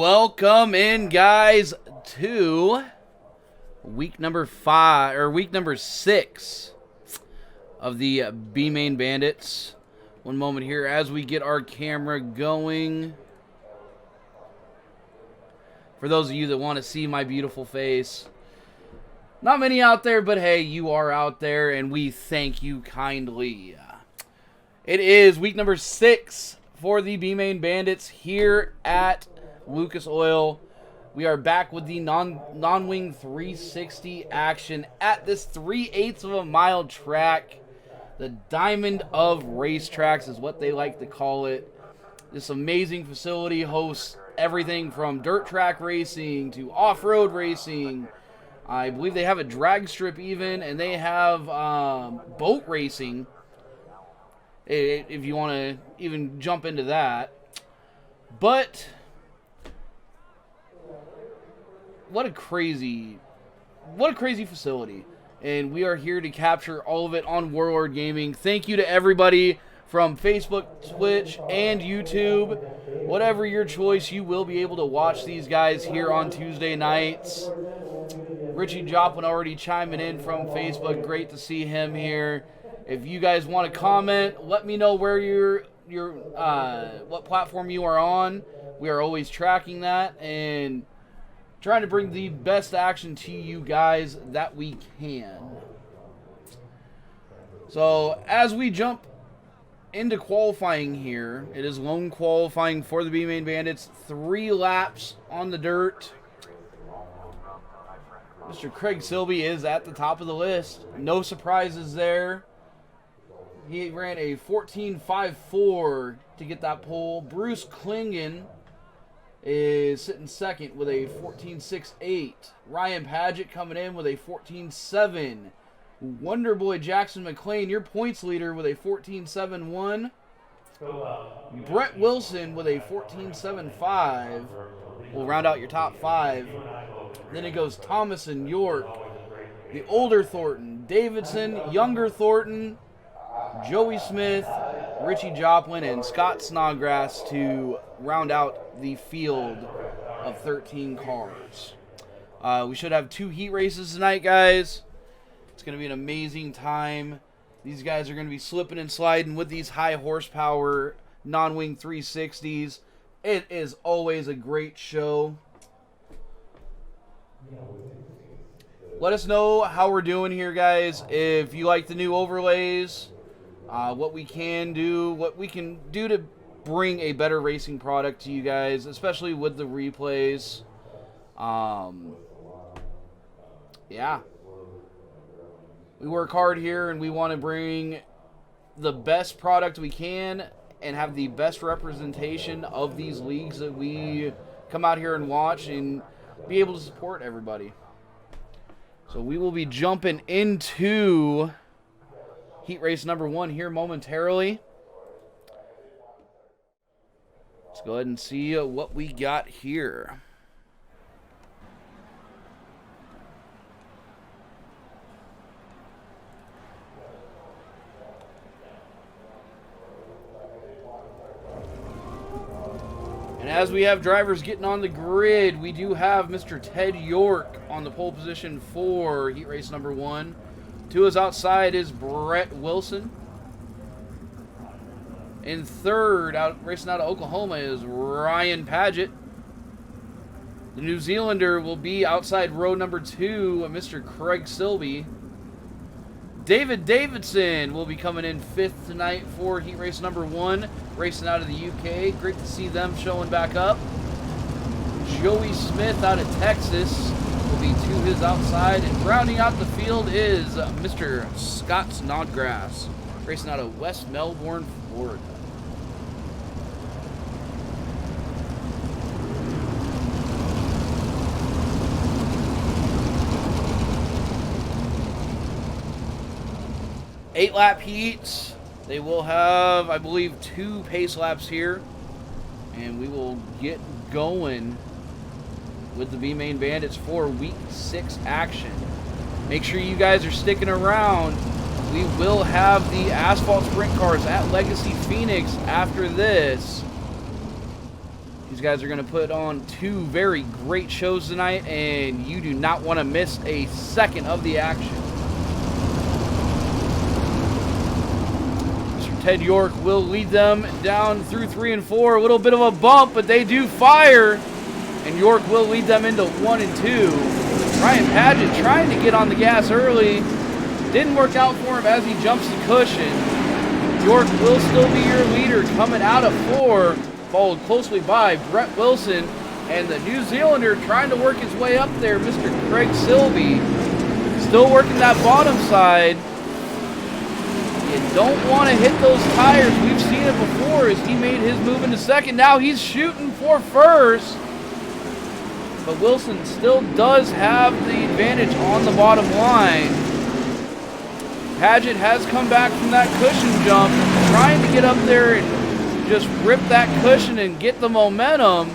Welcome in, guys, to week number 6 of the B-Main Bandits. One moment here as we get our camera going. For those of you that want to see my beautiful face, not many out there, but hey, you are out there, and we thank you kindly. It is week number 6 for the B-Main Bandits here at Lucas Oil. We are back with the non-wing 360 action at this 3/8 of a mile track. The Diamond of Racetracks is what they like to call it. This amazing facility hosts everything from dirt track racing to off-road racing. I believe they have a drag strip even, and they have boat racing, if you want to even jump into that. But what a crazy facility. And we are here to capture all of it on Warlord Gaming. Thank you to everybody from Facebook, Twitch, and YouTube. Whatever your choice, you will be able to watch these guys here on Tuesday nights. Richie Joplin already chiming in from Facebook. Great to see him here. If you guys want to comment, let me know where what platform you are on. We are always tracking that and trying to bring the best action to you guys that we can. So as we jump into qualifying here, it is lone qualifying for the B-Main Bandits. 3 laps on the dirt. Mr. Craig Silby is at the top of the list. No surprises there. He ran a 14.54 to get that pole. Bruce Klingen is sitting second with a 14.68. Ryan Paget coming in with a 14.7. Wonderboy Jackson McLean, your points leader, with a 14.71. Brett Wilson with a 14.75. Will round out your top 5. Then it goes Thomas and York, the older Thornton, Davidson, younger Thornton, Joey Smith, Richie Joplin, and Scott Snodgrass to round out the field of 13 cars. We should have 2 heat races tonight, guys. It's going to be an amazing time. These guys are going to be slipping and sliding with these high horsepower non-wing 360s. It is always a great show. Let us know how we're doing here, guys. If you like the new overlays, what we can do to bring a better racing product to you guys, especially with the replays. Yeah. We work hard here, and we want to bring the best product we can and have the best representation of these leagues that we come out here and watch and be able to support everybody. So we will be jumping into heat race number 1 here momentarily. Let's go ahead and see what we got here. And as we have drivers getting on the grid, we do have Mr. Ted York on the pole position for heat race number 1. To his outside is Brett Wilson. In third, racing out of Oklahoma, is Ryan Paget. The New Zealander will be outside row number 2, Mr. Craig Silby. David Davidson will be coming in 5th tonight for heat race number 1, racing out of the UK. Great to see them showing back up. Joey Smith out of Texas will be to his outside, and rounding out the field is Mr. Scott Snodgrass, racing out of West Melbourne, Florida. Eight-lap heats. They will have, I believe, 2 pace laps here. And we will get going with the B-Main Bandits for week 6 action. Make sure you guys are sticking around. We will have the asphalt sprint cars at Legacy Phoenix after this. These These guys are going to put on two very great shows tonight, and you do not want to miss a second of the action. Mr. Ted York will lead them down through 3 and 4. A little bit of a bump, but they do fire, and York will lead them into 1 and 2. Ryan Paget trying to get on the gas early. Didn't work out for him as he jumps the cushion. York will still be your leader coming out of 4. Followed closely by Brett Wilson, and the New Zealander trying to work his way up there, Mr. Craig Silby. Still working that bottom side. You don't want to hit those tires. We've seen it before as he made his move into second. Now he's shooting for first. But Wilson still does have the advantage on the bottom line. Paget has come back from that cushion jump, trying to get up there and just rip that cushion and get the momentum,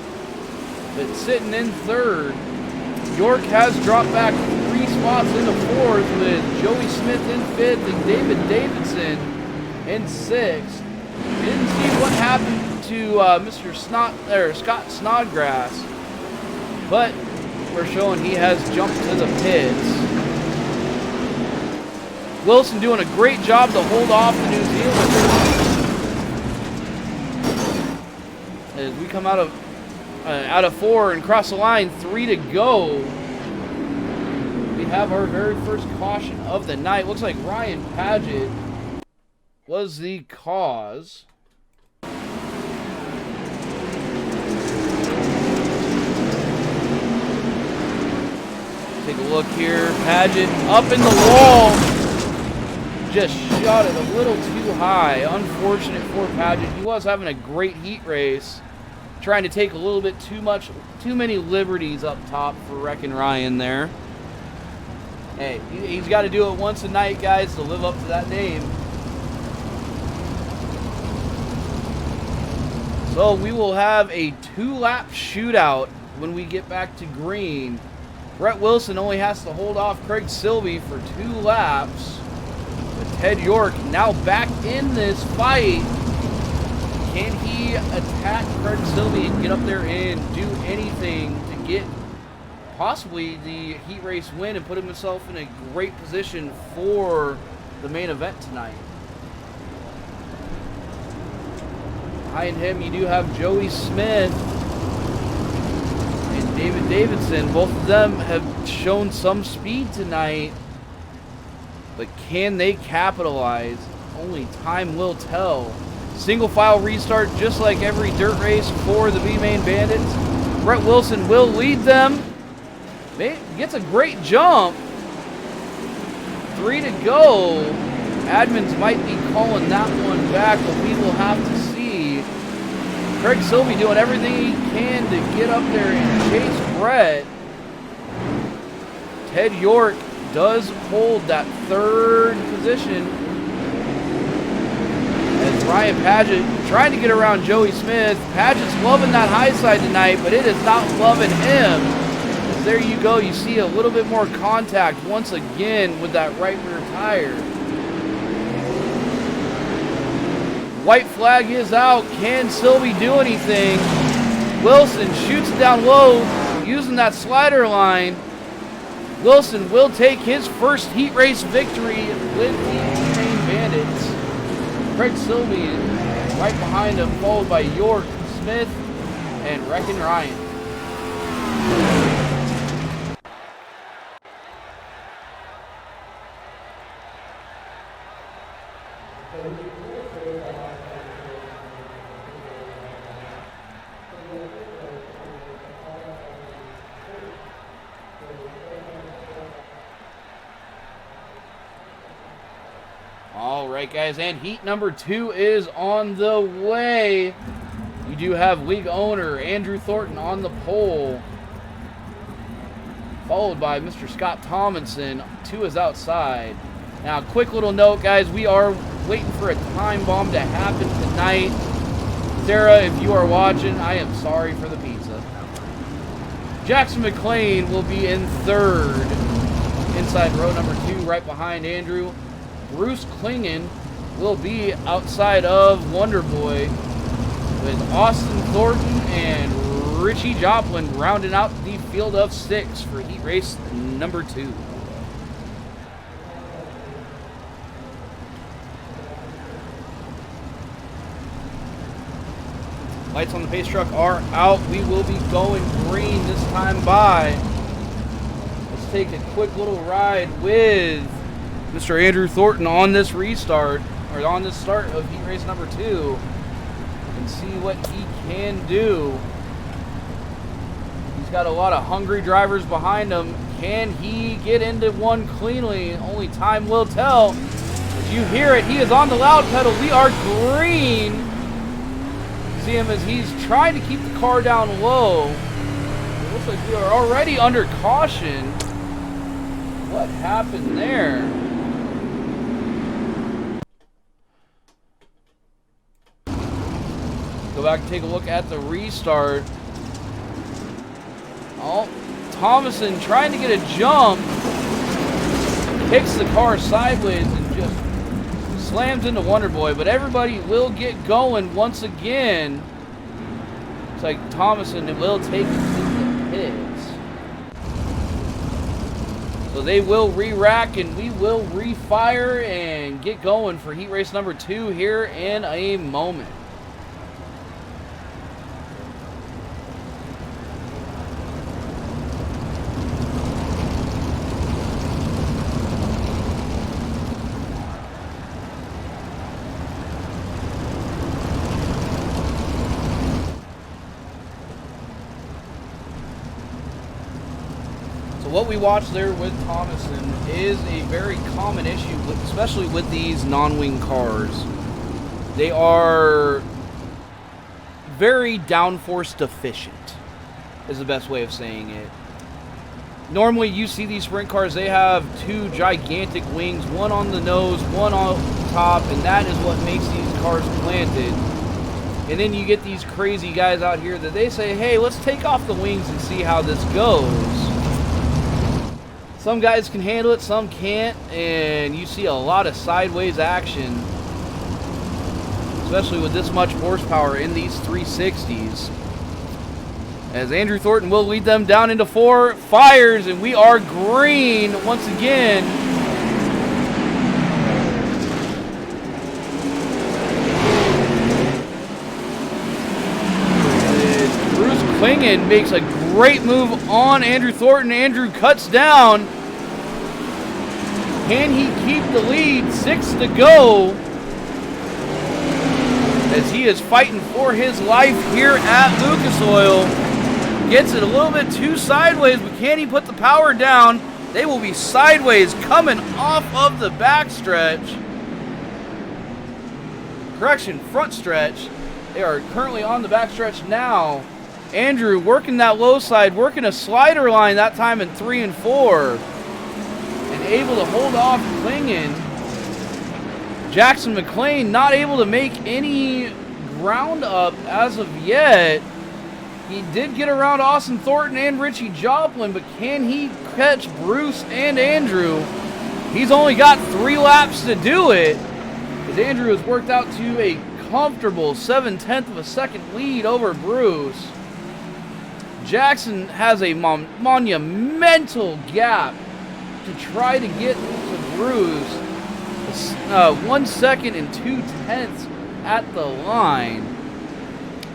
but sitting in third. York has dropped back 3 spots into 4th with Joey Smith in 5th and David Davidson in 6th. Didn't see what happened to Mr. Scott Snodgrass, but we're showing he has jumped to the pits. Wilson doing a great job to hold off the New Zealanders. As we come out of 4 and cross the line, 3 to go. We have our very first caution of the night. Looks like Ryan Paget was the cause. Take a look here. Paget up in the wall. Just shot it a little too high. Unfortunate for Paget. He was having a great heat race. Trying to take a little bit too many liberties up top for Wreckin' Ryan there. Hey, he's got to do it once a night, guys, to live up to that name. So we will have a 2-lap shootout when we get back to green. Brett Wilson only has to hold off Craig Silby for 2 laps. But Ted York now back in this fight. Can he attack Craig Silby and get up there and do anything to get possibly the heat race win and put himself in a great position for the main event tonight? Behind him, you do have Joey Smith and David Davidson. Both of them have shown some speed tonight, but can they capitalize? Only time will tell. Single file restart just like every dirt race for the B-Main Bandits. Brett Wilson will lead them. Gets a great jump. 3 to go. Admins might be calling that one back, but we will have to see. Craig Silby doing everything he can to get up there and chase Brett. Ted York does hold that 3rd position. As Ryan Paget trying to get around Joey Smith. Paget's loving that high side tonight, but it is not loving him. As there you go, you see a little bit more contact once again with that right rear tire. White flag is out. Can Silby do anything? Wilson shoots it down low using that slider line. Wilson will take his first heat race victory with the B-Main Bandits. Craig Silby right behind him, followed by York, Smith, and Wreckin' Ryan. All right, guys, and heat number 2 is on the way. You do have league owner Andrew Thornton on the pole, followed by Mr. Scott Tomlinson. 2 is outside. Now, quick little note, guys, we are waiting for a time bomb to happen tonight. Sarah, if you are watching, I am sorry for the pizza. Jackson McLean will be in 3rd, inside row number 2, right behind Andrew. Bruce Klingen will be outside of Wonderboy with Austin Thornton and Richie Joplin rounding out the field of 6 for heat race number 2. Lights on the pace truck are out. We will be going green this time by. Let's take a quick little ride with Mr. Andrew Thornton on this restart, or on this start of heat race number 2, and see what he can do. He's got a lot of hungry drivers behind him. Can he get into one cleanly? Only time will tell. As you hear it, he is on the loud pedal. We are green. See him as he's trying to keep the car down low. It looks like we are already under caution. What happened there? Go back and take a look at the restart. Oh, Thomason trying to get a jump. Kicks the car sideways and just slams into Wonderboy, but everybody will get going once again. It's like Thomason will take it to the pits. So they will re-rack and we will refire and get going for heat race number 2 here in a moment. What we watched there with Thomason is a very common issue, especially with these non-wing cars. They are very downforce deficient, is the best way of saying it. Normally, you see these sprint cars, they have 2 gigantic wings, one on the nose, one on top, and that is what makes these cars planted. And then you get these crazy guys out here that they say, hey, let's take off the wings and see how this goes. Some guys can handle it, some can't, and you see a lot of sideways action, especially with this much horsepower in these 360s. As Andrew Thornton will lead them down into 4, fires, and we are green once again. Bruce Klingen makes a great move on Andrew Thornton. Andrew cuts down. Can he keep the lead? 6 to go. As he is fighting for his life here at Lucas Oil. Gets it a little bit too sideways, but can he put the power down? They will be sideways coming off of the backstretch. Correction, front stretch. They are currently on the backstretch now. Andrew working that low side, working a slider line that time in 3 and 4. And able to hold off Klingen. Jackson McLean not able to make any ground up as of yet. He did get around Austin Thornton and Richie Joplin, but can he catch Bruce and Andrew? He's only got 3 laps to do it, as Andrew has worked out to a comfortable 7/10 of a second lead over Bruce. Jackson has a monumental gap to try to get to Bruce. 1 second and 2/10 at the line.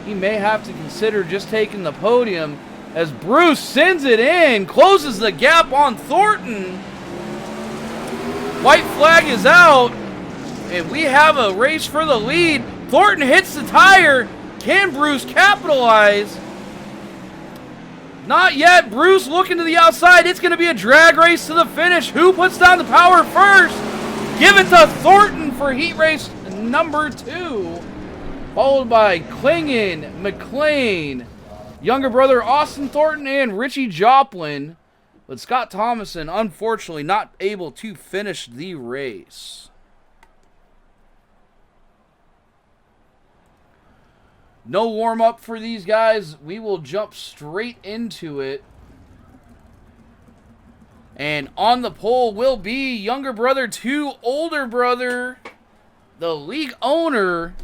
He may have to consider just taking the podium as Bruce sends it in, closes the gap on Thornton. White flag is out, and we have a race for the lead. Thornton hits the tire. Can Bruce capitalize? Not yet. Bruce looking to the outside. It's going to be a drag race to the finish. Who puts down the power first? Give it to Thornton for heat race number 2. Followed by Klingen, McLean, younger brother Austin Thornton, and Richie Joplin. But Scott Thomason, unfortunately, not able to finish the race. No warm-up for these guys. We will jump straight into it. And on the pole will be younger brother to older brother, the league owner,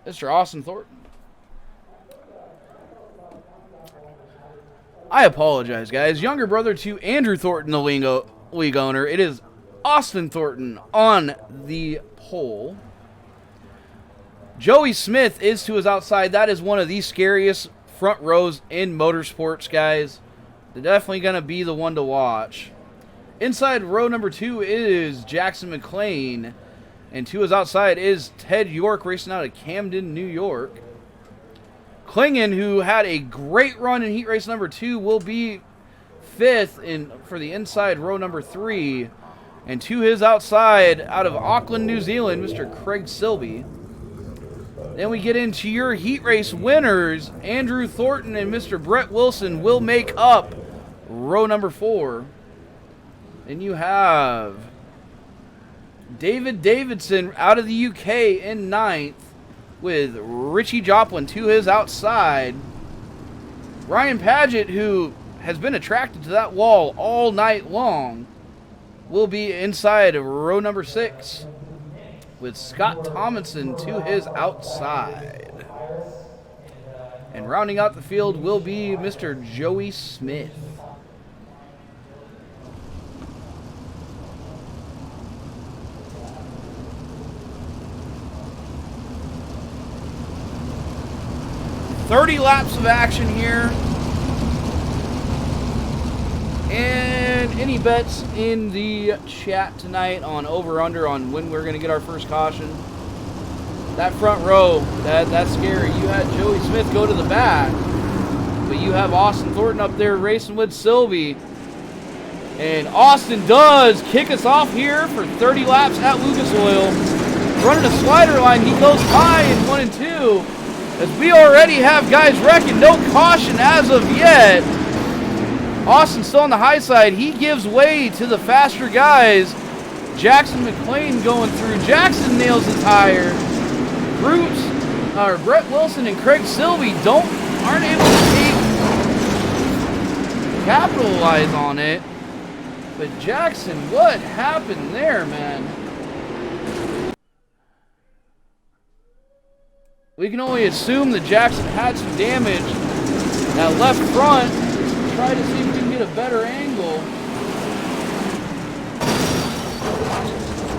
Mr. Austin Thornton. I apologize, guys. Younger brother to Andrew Thornton, the league owner. It is Austin Thornton on the pole. Joey Smith is to his outside. That is one of the scariest front rows in motorsports, guys. They're definitely going to be the one to watch. Inside row number 2 is Jackson McLean. And to his outside is Ted York, racing out of Camden, New York. Klingen, who had a great run in heat race number 2, will be 5th for the inside row number 3. And to his outside, out of Auckland, New Zealand, Mr. Craig Silby. Then we get into your heat race winners. Andrew Thornton and Mr. Brett Wilson will make up row number 4. Then you have David Davidson out of the UK in 9th with Richie Joplin to his outside. Ryan Paget, who has been attracted to that wall all night long, will be inside of row number 6 with Scott Tomlinson to his outside. And rounding out the field will be Mr. Joey Smith. "30 laps of action here. And any bets in the chat tonight on over-under on when we're going to get our first caution? That front row, that's scary. You had Joey Smith go to the back, but you have Austin Thornton up there racing with Silby. And Austin does kick us off here for 30 laps at Lucas Oil. Running a slider line, he goes high in 1 and 2. As we already have guys wrecking, no caution as of yet. Austin still on the high side. He gives way to the faster guys. Jackson McLean going through. Jackson nails the tire. Brett Wilson and Craig Silby aren't able to capitalize on it. But Jackson, what happened there, man? We can only assume that Jackson had some damage. That left front, try to see if we can get a better angle.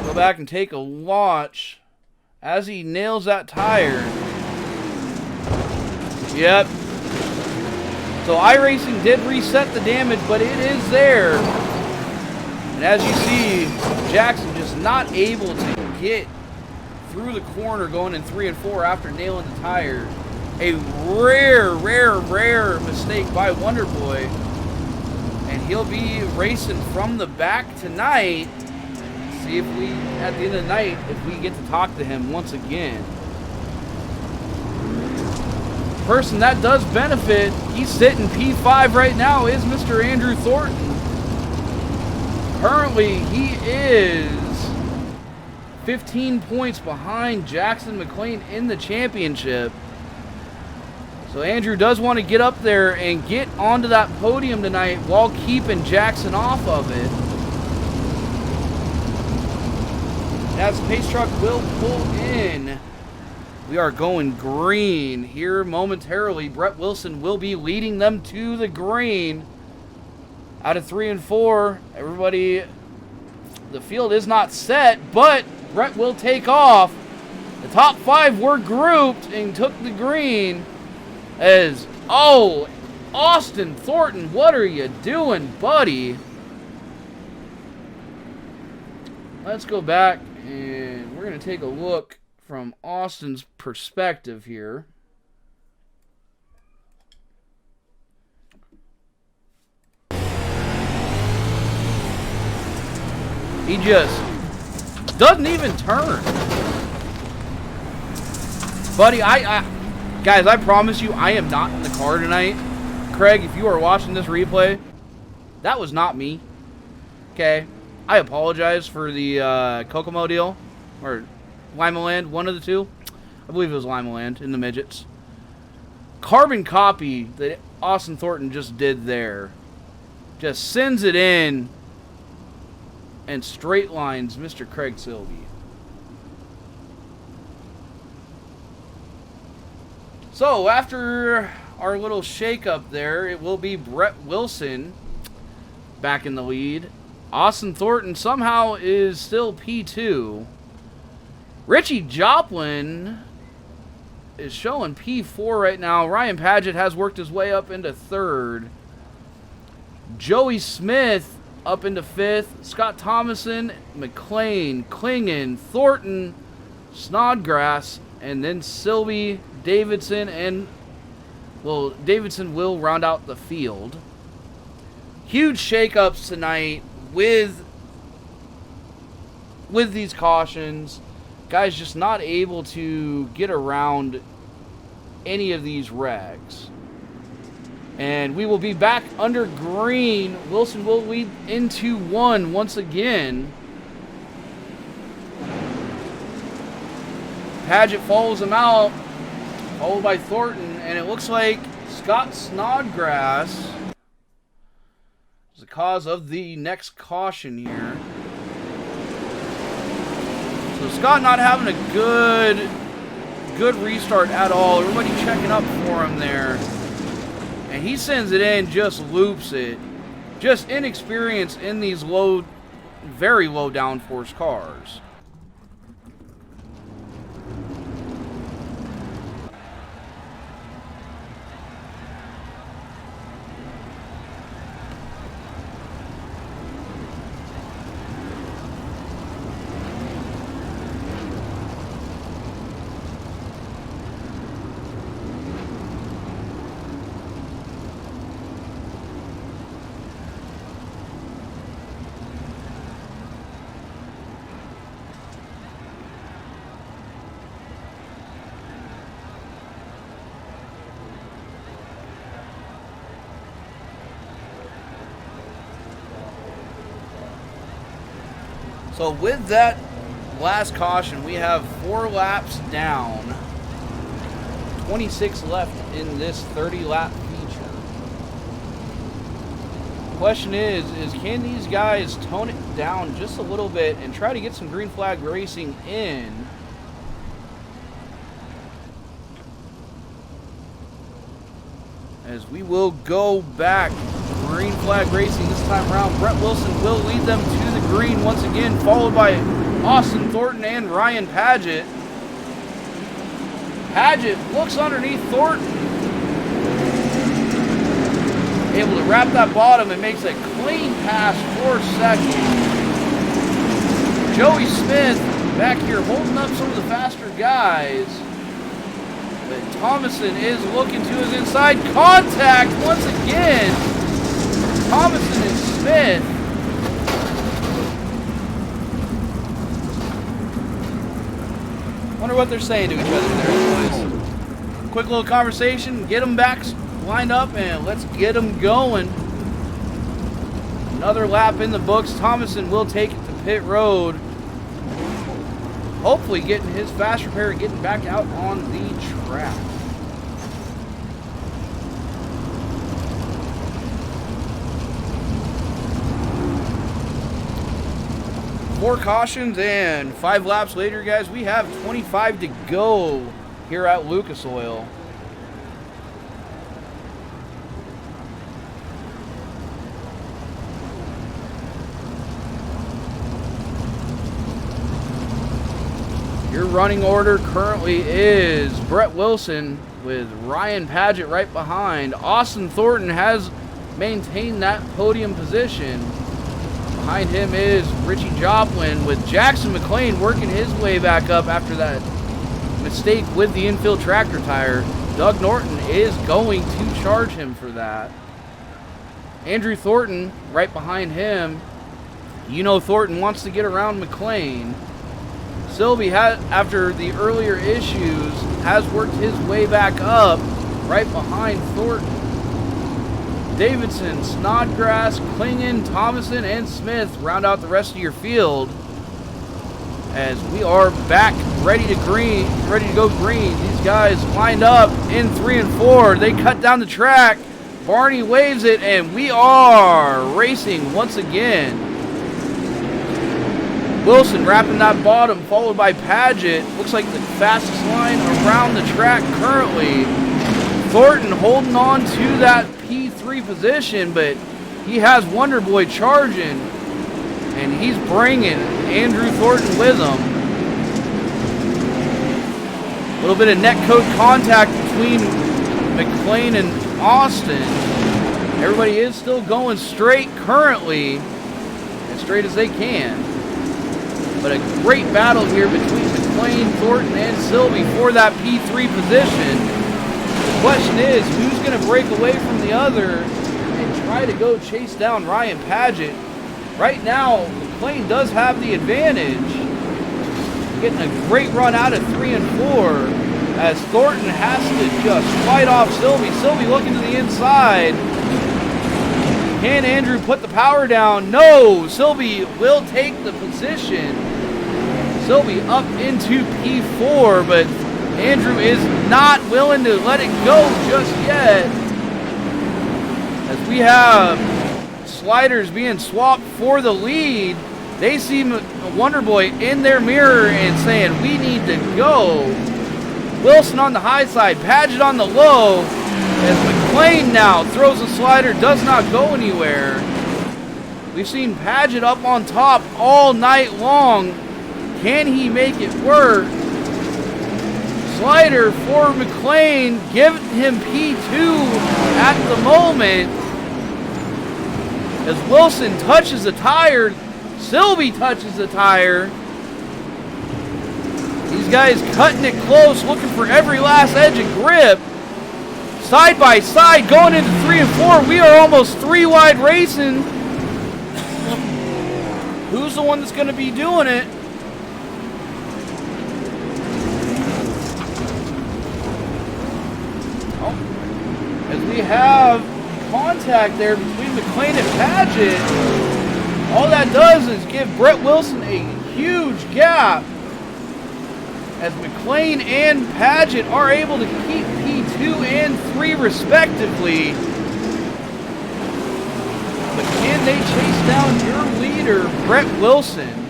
Go back and take a watch as he nails that tire. Yep. So iRacing did reset the damage, but it is there. And as you see, Jackson just not able to get through the corner going in 3 and 4 after nailing the tire. A rare mistake by Wonder Boy. And he'll be racing from the back tonight. See if we, at the end of the night, if we get to talk to him once again. Person that does benefit, he's sitting P5 right now, is Mr. Andrew Thornton. Currently, he is 15 points behind Jackson McLean in the championship. So Andrew does want to get up there and get onto that podium tonight while keeping Jackson off of it. As the pace truck will pull in, we are going green here momentarily. Brett Wilson will be leading them to the green. Out of 3 and 4, everybody, the field is not set, but Brett will take off. The top 5 were grouped and took the green. Austin Thornton, what are you doing, buddy? Let's go back and we're going to take a look from Austin's perspective here. He just doesn't even turn. Buddy, guys, I promise you, I am not in the car tonight. Craig, if you are watching this replay, that was not me. Okay? I apologize for the Kokomo deal. Or Lima Land, one of the two. I believe it was Lima Land in the midgets. Carbon copy that Austin Thornton just did there. Just sends it in and straight lines Mr. Craig Silby. So after our little shake-up there. It will be Brett Wilson back in the lead. Austin Thornton somehow is still P2. Richie Joplin is showing P4 right now. Ryan Paget has worked his way up into 3rd. Joey Smith up into 5th. Scott Thomason, McLean, Klingon, Thornton, Snodgrass, and then Sylvie, Davidson, and, well, Davidson will round out the field. Huge shakeups tonight with these cautions. Guys just not able to get around any of these regs. And we will be back under green. Wilson will lead into 1 once again. Paget follows him out, followed by Thornton, and it looks like Scott Snodgrass is the cause of the next caution here. So Scott not having a good restart at all. Everybody checking up for him there. And he sends it in, just loops it. Just inexperience in these low, very low downforce cars. So with that last caution, we have 4 laps down, 26 left in this 30-lap feature. Question is can these guys tone it down just a little bit and try to get some green flag racing in? As we will go back, green flag racing this time around. Brett Wilson will lead them to the green once again, followed by Austin Thornton and Ryan Paget. Paget looks underneath Thornton, able to wrap that bottom and makes a clean pass for 2nd. Joey Smith back here holding up some of the faster guys. But Thomason is looking to his inside. Contact once again. Thomason and Smith. Wonder what they're saying to each other there, boys. Quick little conversation. Get them back lined up and let's get them going. Another lap in the books. Thomason will take it to pit road. Hopefully getting his fast repair, getting back out on the track. Four cautions and 5 laps later, guys, we have 25 to go here at Lucas Oil. Your running order currently is Brett Wilson with Ryan Paget right behind. Austin Thornton has maintained that podium position. Behind him is Richie Joplin with Jackson McLean working his way back up after that mistake with the infield tractor tire. Doug Norton is going to charge him for that. Andrew Thornton right behind him. You know Thornton wants to get around McLean. Sylvie, after the earlier issues, has worked his way back up right behind Thornton. Davidson, Snodgrass, Klingon, Thomason, and Smith round out the rest of your field as we are back ready to go green. These guys lined up in 3 and 4. They cut down the track. Barney waves it, and we are racing once again. Wilson wrapping that bottom, followed by Paget. Looks like the fastest line around the track currently. Thornton holding on to that P3 position, but he has Wonder Boy charging, and he's bringing Andrew Thornton with him. A little bit of netcode contact between McLean and Austin. Everybody is still going straight currently, as straight as they can. But a great battle here between McLean, Thornton, and Sylvie for that P3 position. The question is, who's going to break away from the other and try to go chase down Ryan Paget? Right now, McLean does have the advantage. Getting a great run out of 3 and 4 as Thornton has to just fight off Sylvie. Sylvie looking to the inside. Can Andrew put the power down? No! Sylvie will take the position. Sylvie up into P4, but Andrew is not willing to let it go just yet. As we have sliders being swapped for the lead. They see Wonder Boy in their mirror and saying, we need to go. Wilson on the high side, Paget on the low. As McLean now throws a slider, does not go anywhere. We've seen Paget up on top all night long. Can he make it work? Slider for McLean, give him P2 at the moment. As Wilson touches the tire, Sylvie touches the tire. These guys cutting it close, looking for every last edge of grip. Side by side, going into 3 and 4. We are almost 3 wide racing. Who's the one that's going to be doing it? Oh. As we have contact there between McLean and Paget. All that does is give Brett Wilson a huge gap. As McLean and Paget are able to keep P2 and 3 respectively. But can they chase down your leader, Brett Wilson?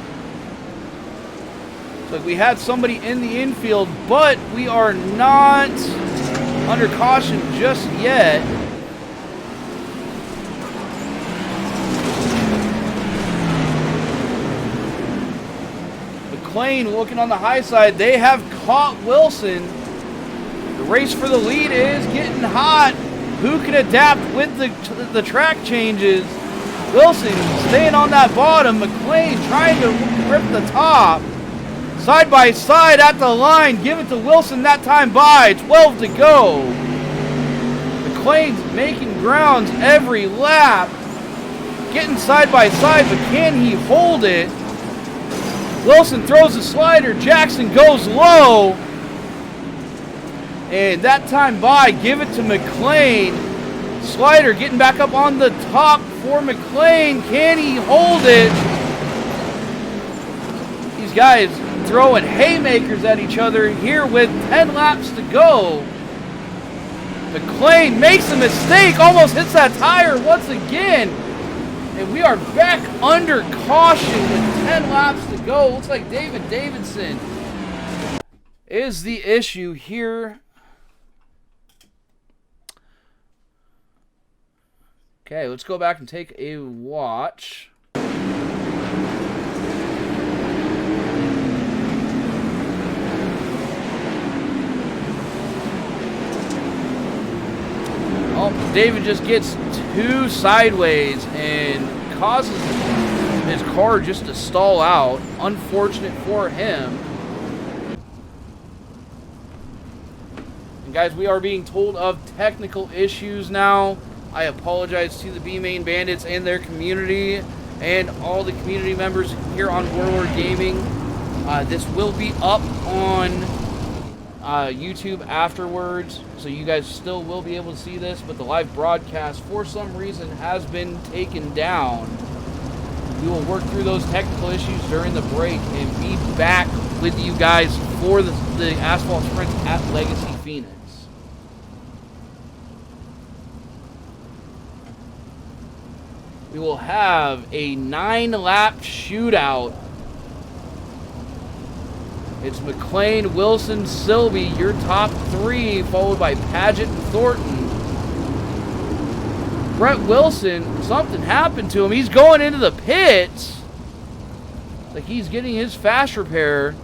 So we had somebody in the infield, but we are not under caution just yet. McLean looking on the high side. They have caught Wilson. The race for the lead is getting hot. Who can adapt with the track changes? Wilson staying on that bottom. McLean trying to grip the top. Side by side at the line. Give it to Wilson that time by. 12 to go. McLean's making grounds every lap. Getting side by side, but can he hold it? Wilson throws a slider. Jackson goes low. And that time by, give it to McLean. Slider getting back up on the top for McLean. Can he hold it? These guys throwing haymakers at each other here with 10 laps to go. McLean makes a mistake. Almost hits that tire once again. And we are back under caution with 10 laps to go. Looks like David Davidson is the issue here. Okay, let's go back and take a watch. Oh, David just gets 2 sideways and causes his car just to stall out. Unfortunate for him. And guys, we are being told of technical issues now. I apologize to the B-Main Bandits and their community and all the community members here on Warlord Gaming. This will be up on YouTube afterwards, so you guys still will be able to see this, but the live broadcast for some reason has been taken down. We will work through those technical issues during the break and be back with you guys for the asphalt sprint at Legacy Phoenix. We will have a 9-lap shootout. It's McLean, Wilson, Silby, your top three, followed by Paget and Thornton. Brett Wilson, something happened to him. He's going into the pits. Like he's getting his fast repair.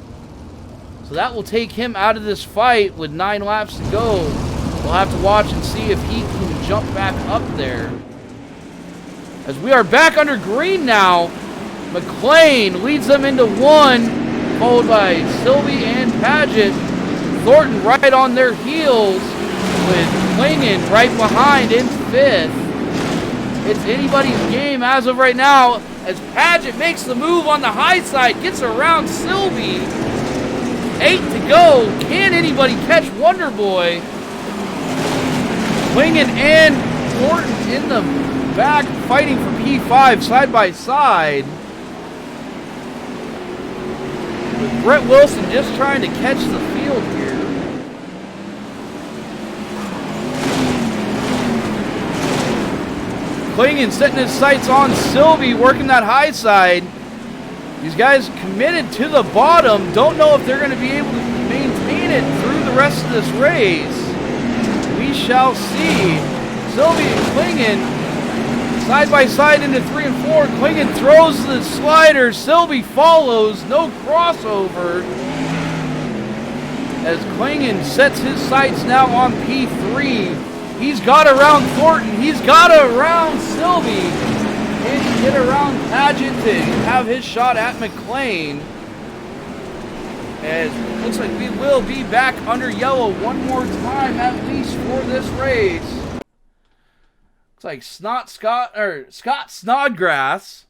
So that will take him out of this fight with 9 laps to go. We'll have to watch and see if he can jump back up there. As we are back under green now, McLean leads them into 1, followed by Silby and Paget. Thornton right on their heels with Klingon right behind in 5th. It's anybody's game as of right now as Paget makes the move on the high side, gets around Silby. 8 to go. Can anybody catch Wonder Boy? Klingon and Thornton in the back fighting for P5 side by side. With Brett Wilson just trying to catch the field here. Klingon setting his sights on Silby, working that high side. These guys committed to the bottom. Don't know if they're going to be able to maintain it through the rest of this race. We shall see. Silby and Klingon side by side into 3 and 4. Klingon throws the slider. Silby follows. No crossover. As Klingon sets his sights now on P3. He's got around Thornton. He's got around Silby. Can he get around Paget to have his shot at McLean? As it looks like we will be back under yellow one more time at least for this race. Looks like Scott Snodgrass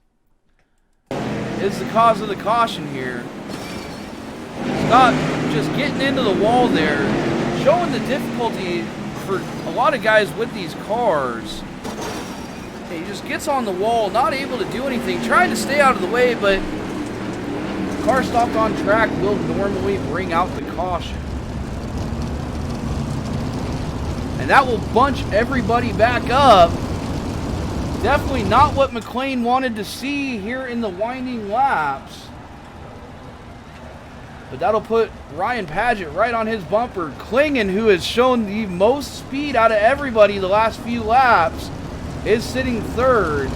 is the cause of the caution here. Scott just getting into the wall there, showing the difficulty for a lot of guys with these cars. He just gets on the wall, not able to do anything, trying to stay out of the way, but the car stopped on track will normally bring out the caution. And that will bunch everybody back up. Definitely not what McLean wanted to see here in the winding laps. But that'll put Ryan Paget right on his bumper. Klingon, who has shown the most speed out of everybody the last few laps, is sitting 3rd.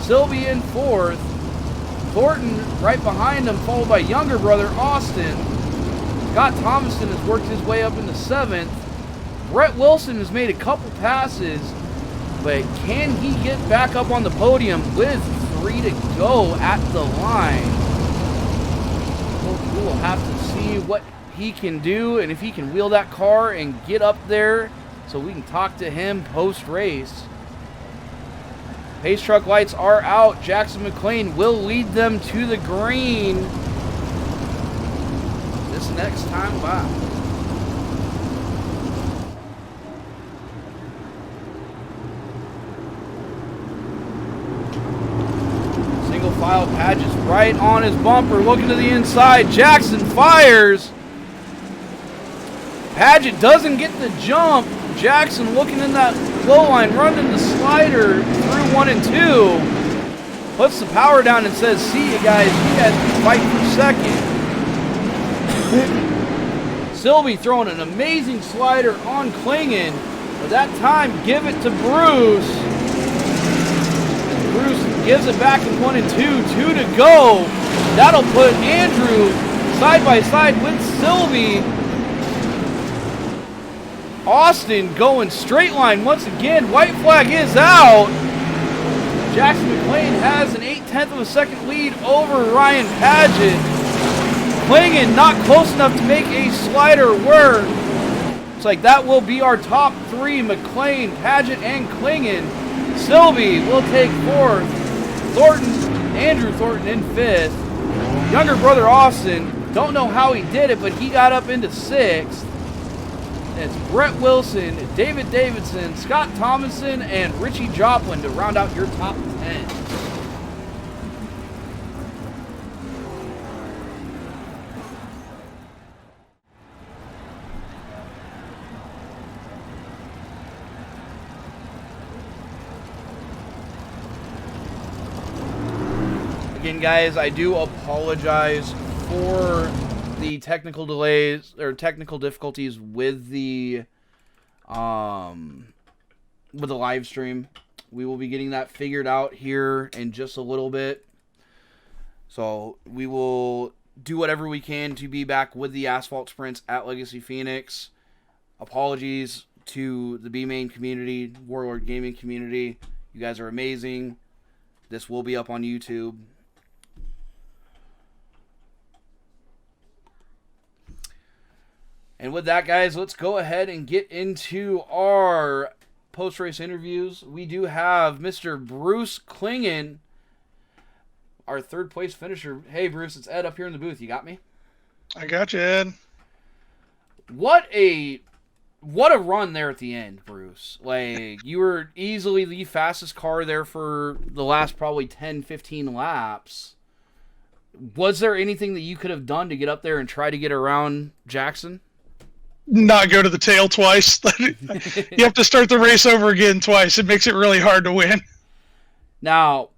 Silby in 4th. Thornton right behind him, followed by younger brother Austin. Scott Thomason has worked his way up into 7th. Brett Wilson has made a couple passes, but can he get back up on the podium with 3 to go at the line? We will have to see what he can do and if he can wheel that car and get up there so we can talk to him post-race. Pace truck lights are out. Jackson McLean will lead them to the green this next time by. Single file Paget's right on his bumper, looking to the inside. Jackson fires. Paget doesn't get the jump. Jackson looking in that low line, running the slider through 1 and 2. Puts the power down and says, see you guys, you guys can fight for second. Silby throwing an amazing slider on Klingon, but that time give it to Bruce. Bruce gives it back in 1 and 2, 2 to go. That'll put Andrew side by side with Silby. Austin going straight line once again. White flag is out. Jackson McLean has an 0.8 of a second lead over Ryan Paget. Klingon not close enough to make a slider work. Looks like that will be our top 3. McLean, Paget, and Klingon. Silby will take 4th. Andrew Thornton in 5th. Younger brother Austin, don't know how he did it, but he got up into 6th. It's Brett Wilson, David Davidson, Scott Thomason, and Richie Joplin to round out your top 10. Again, guys, I do apologize for the technical delays or technical difficulties with the live stream. We will be getting that figured out here in just a little bit. So we will do whatever we can to be back with the asphalt sprints at Legacy Phoenix. Apologies to the B-Main community, Warlord Gaming community. You guys are amazing. This will be up on YouTube. And with that, guys, let's go ahead and get into our post-race interviews. We do have Mr. Bruce Klingen, our third-place finisher. Hey, Bruce, it's Ed up here in the booth. You got me? I got you, Ed. What a run there at the end, Bruce. Like, you were easily the fastest car there for the last probably 10, 15 laps. Was there anything that you could have done to get up there and try to get around Jackson? Not go to the tail twice. You have to start the race over again twice. It makes it really hard to win. Now,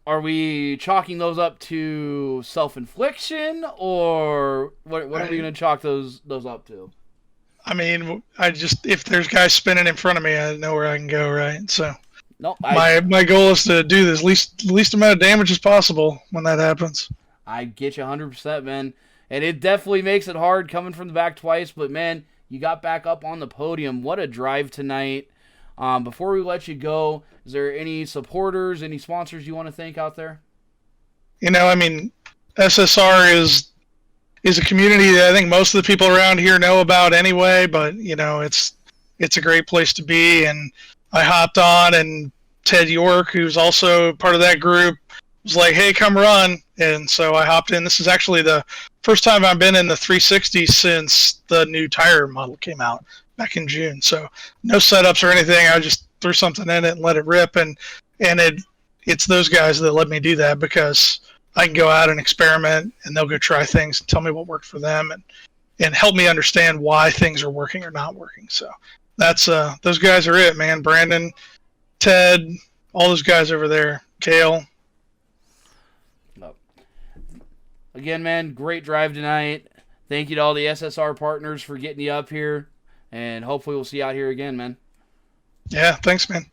are we chalking those up to self-infliction, or what are we going to chalk those up to? I mean, if there's guys spinning in front of me, I know where I can go, right? So no, my goal is to do this least amount of damage as possible when that happens. I get you 100%, man. And it definitely makes it hard coming from the back twice, but man, you got back up on the podium. What a drive tonight. Before we let you go, is there any supporters, any sponsors you want to thank out there? You know, I mean, SSR is a community that I think most of the people around here know about anyway, but you know, it's a great place to be. And I hopped on, and Ted York, who's also part of that group, was like, hey, come run. And so I hopped in. This is actually the first time I've been in the 360's since the new tire model came out back in June. So no setups or anything. I just threw something in it and let it rip. And it's those guys that let me do that, because I can go out and experiment, and they'll go try things and tell me what worked for them, and help me understand why things are working or not working. So that's those guys are it, man. Brandon, Ted, all those guys over there, Kale. Again, man, great drive tonight. Thank you to all the SSR partners for getting you up here, and hopefully we'll see you out here again, man. Yeah, thanks, man.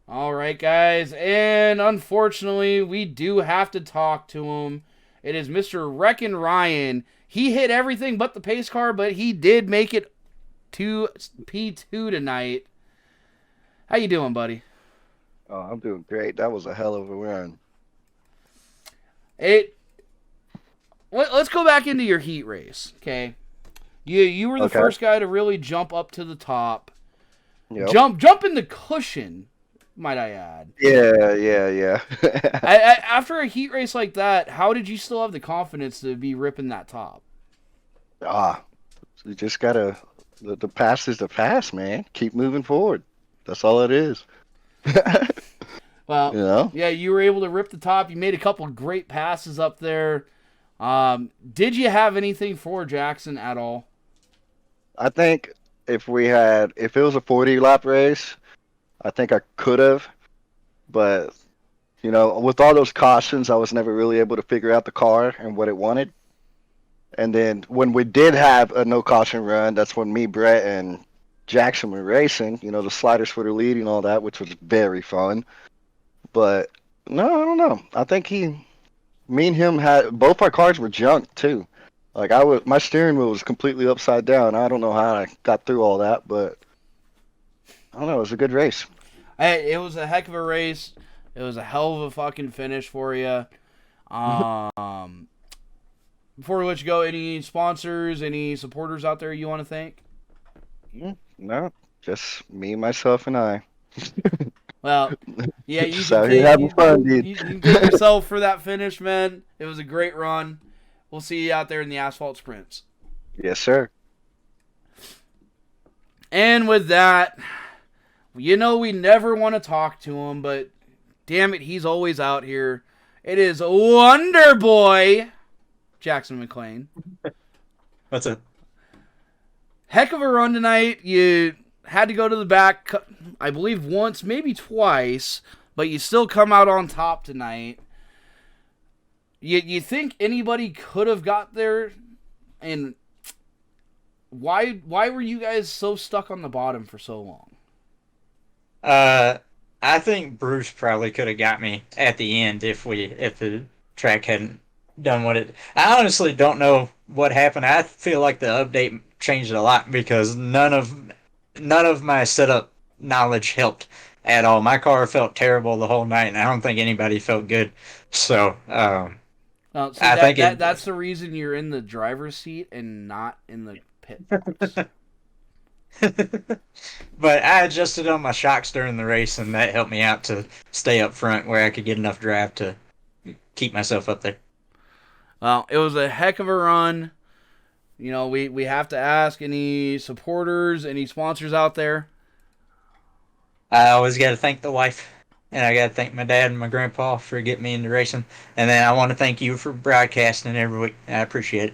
All right, guys, and unfortunately, we do have to talk to him. It is Mr. Wreckin' Ryan. He hit everything but the pace car, but he did make it to P2 tonight. How you doing, buddy? Oh, I'm doing great. That was a hell of a run. Let's go back into your heat race, okay? You were the first guy to really jump up to the top. Yep. Jump in the cushion, might I add. Yeah. After a heat race like that, how did you still have the confidence to be ripping that top? You just gotta, the past is the past, man. Keep moving forward. That's all it is. Well, you know? Yeah, you were able to rip the top. You made a couple great passes up there. Did you have anything for Jackson at all? I think if it was a 40-lap race, I think I could have. But, you know, with all those cautions, I was never really able to figure out the car and what it wanted. And then when we did have a no caution run, that's when me, Brett, and Jackson were racing. You know, the sliders for the lead and all that, which was very fun. But, no, I don't know. I think me and him both our cars were junked too. Like my steering wheel was completely upside down. I don't know how I got through all that, but I don't know. It was a good race. It was a heck of a race. It was a hell of a fucking finish for you. Before we let you go, any sponsors, any supporters out there you want to thank? No, just me, myself, and I. Well, yeah, you having fun, dude. You can thank yourself for that finish, man. It was a great run. We'll see you out there in the asphalt sprints. Yes, sir. And with that, you know we never want to talk to him, but damn it, he's always out here. It is Wonder Boy, Jackson McLean. That's it. Heck of a run tonight. You had to go to the back, I believe once, maybe twice, but you still come out on top tonight. You think anybody could have got there, and why were you guys so stuck on the bottom for so long? I think Bruce probably could have got me at the end if the track hadn't done what it. I honestly don't know what happened. I feel like the update changed a lot because none of my setup knowledge helped at all. My car felt terrible the whole night, and I don't think anybody felt good. So, So I think it. that's the reason you're in the driver's seat and not in the pit box. But I adjusted on my shocks during the race, and that helped me out to stay up front where I could get enough drive to keep myself up there. Well, it was a heck of a run. You know, we have to ask any supporters, any sponsors out there. I always got to thank the wife, and I got to thank my dad and my grandpa for getting me into racing. And then I want to thank you for broadcasting every week. I appreciate it.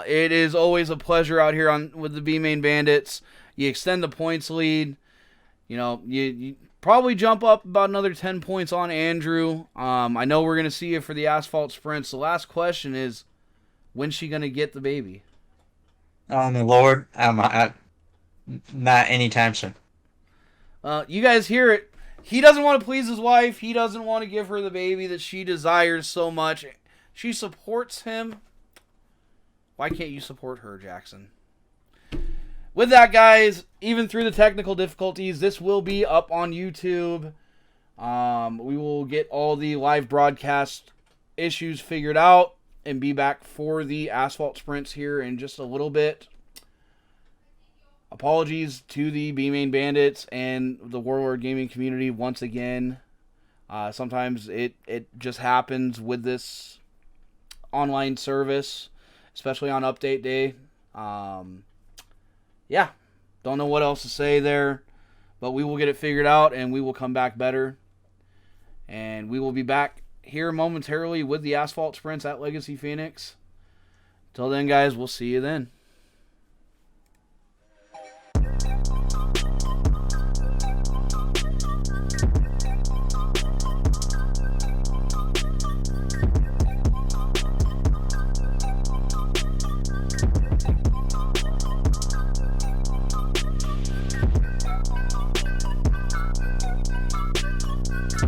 It is always a pleasure out here with the B-Main Bandits. You extend the points lead. You know, you probably jump up about another 10 points on Andrew. I know we're going to see you for the asphalt sprints. The last question is, when's she going to get the baby? Oh, my Lord. Not anytime soon. You guys hear it. He doesn't want to please his wife. He doesn't want to give her the baby that she desires so much. She supports him. Why can't you support her, Jackson? With that, guys, even through the technical difficulties, this will be up on YouTube. We will get all the live broadcast issues figured out and be back for the asphalt sprints here in just a little bit. Apologies to the B-Main Bandits and the Warlord gaming community once again. Sometimes it just happens with this online service, especially on update day. Yeah, don't know what else to say there, but we will get it figured out and we will come back better. And we will be back here momentarily with the asphalt sprints at Legacy Phoenix. Till then, guys, we'll see you then.